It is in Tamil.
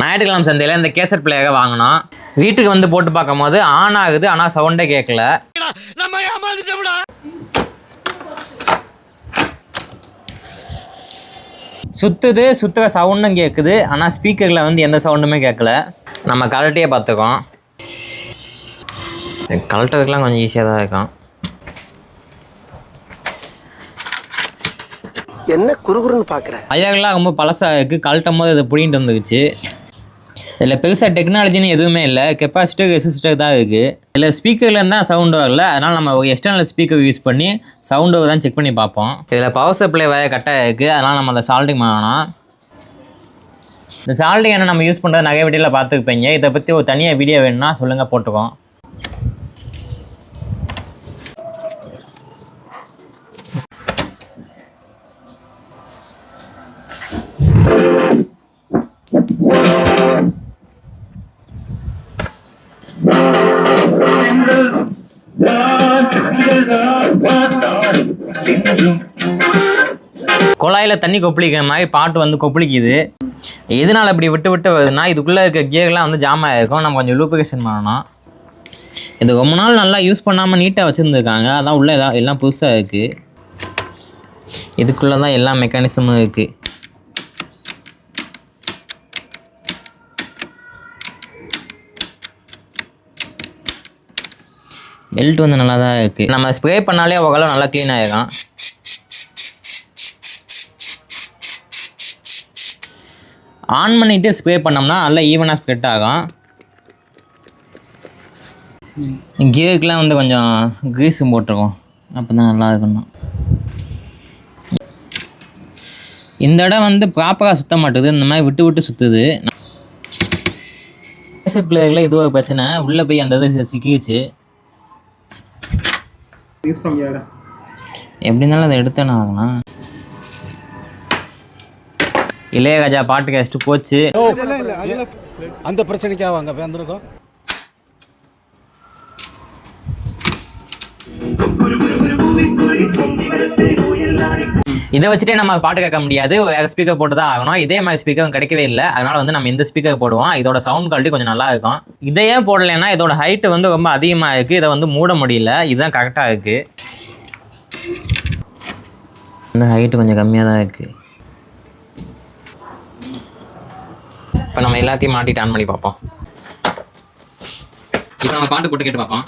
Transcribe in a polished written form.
ஞாயிற்றுக்கிழமை சந்தையில் இந்த கேசட் பிளேயரை வாங்கினோம். வீட்டுக்கு வந்து போட்டு பார்க்கும்போது ஆன் ஆகுது, ஆனால் சவுண்டே கேட்கல. சுற்றுற சவுண்டும் கேட்குது, ஆனால் ஸ்பீக்கரில் வந்து எந்த சவுண்டுமே கேட்கல. நம்ம கலட்டியே பார்த்துக்கோம். கலட்டுறதுக்கெலாம் கொஞ்சம் ஈஸியாக தான் இருக்கும். என்ன குறுகுறுன்னு பார்க்குறேன். ஐயாக்கெல்லாம் ரொம்ப பழசாக இருக்குது. கழட்டும் போது இதை பிடிங்கிட்டு வந்துக்குச்சு. இதில் பெருசாக டெக்னாலஜின்னு எதுவுமே இல்லை, கெப்பாசிட்டர் ரெசிஸ்டர் தான் இருக்குது. இதில் ஸ்பீக்கர்லேருந்து தான் சவுண்டு வரல, அதனால் நம்ம எக்ஸ்டர்னல் ஸ்பீக்கர் யூஸ் பண்ணி சவுண்டு தான் செக் பண்ணி பார்ப்போம். இதில் பவர் சப்ளை வய கட்டாக இருக்குது, அதனால் நம்ம அந்த சால்டிங் பண்ணணும். இந்த சால்டிங் என்ன நம்ம யூஸ் பண்ணுறது நிறைய வீடியோவில் பார்த்துருப்பீங்க. இதை பற்றி ஒரு தனியாக வீடியோ வேணும்னா சொல்லுங்கள், போட்டுக்கோம். குழாயில் தண்ணி கொப்பளிக்கிற மாதிரி பாட்டு வந்து கொப்பளிக்குது. எதனால் இப்படி விட்டு விட்டு வருதுன்னா, இதுக்குள்ளே இருக்க கியர்லாம் வந்து ஜாம் ஆகிருக்கும். நம்ம கொஞ்சம் லூப்ரிகேஷன் பண்ணணும். இது ரொம்ப நாள் நல்லா யூஸ் பண்ணாமல் நீட்டாக வச்சுருந்துருக்காங்க, அதான் உள்ளே எல்லாம் புதுசாக இருக்குது. இதுக்குள்ளே தான் எல்லா மெக்கானிசமும் இருக்குது. பெல்ட் வந்து நல்லா தான் இருக்குது. நம்ம ஸ்ப்ரே பண்ணாலே ஓரளவு நல்லா க்ளீன் ஆகிடும். ஆன் பண்ணிவிட்டு ஸ்ப்ரே பண்ணோம்னா நல்லா ஈவனாக ஸ்ப்ரெட் ஆகும். கியருக்கெலாம் வந்து கொஞ்சம் க்ரீஸும் போட்டிருக்கோம், அப்போ தான் நல்லா இருக்கணும். இந்த இடம் வந்து ப்ராப்பராக சுற்ற மாட்டுது, இந்த மாதிரி விட்டு விட்டு சுற்றுது. கேசட் பிளேயரில் இது ஒரு பிரச்சனை, உள்ளே போய் அந்த இது சிக்கிச்சு. எப்படி இருந்தாலும் அதை எடுத்தானே ஆகணும். இளையராஜா பாட்டு கேஸ்ட்டு போச்சு. அந்த பிரச்சனைக்காக அங்கே வந்திருக்கோம். இதை வச்சுட்டே நம்ம பாட்டு கேட்க முடியாது, வேறு ஸ்பீக்கர் போட்டு தான் ஆகணும். இதே மாதிரி ஸ்பீக்கரும் கிடைக்கவே இல்லை, அதனால் வந்து நம்ம இந்த ஸ்பீக்கர் போடுவோம். இதோட சவுண்ட் குவாலிட்டி கொஞ்சம் நல்லா இருக்கும். இதையே போடலைன்னா இதோட ஹைட்டு வந்து ரொம்ப அதிகமாக இருக்குது, இதை வந்து மூட முடியல. இதுதான் கரெக்டாக இருக்குது. இந்த ஹைட்டு கொஞ்சம் கம்மியாக தான் இருக்குது. இப்போ நம்ம எல்லாத்தையும் மாட்டிட்டு ஆன் பண்ணி பார்ப்போம். இப்போ நம்ம பாட்டு போட்டு கேட்டு பார்ப்போம்.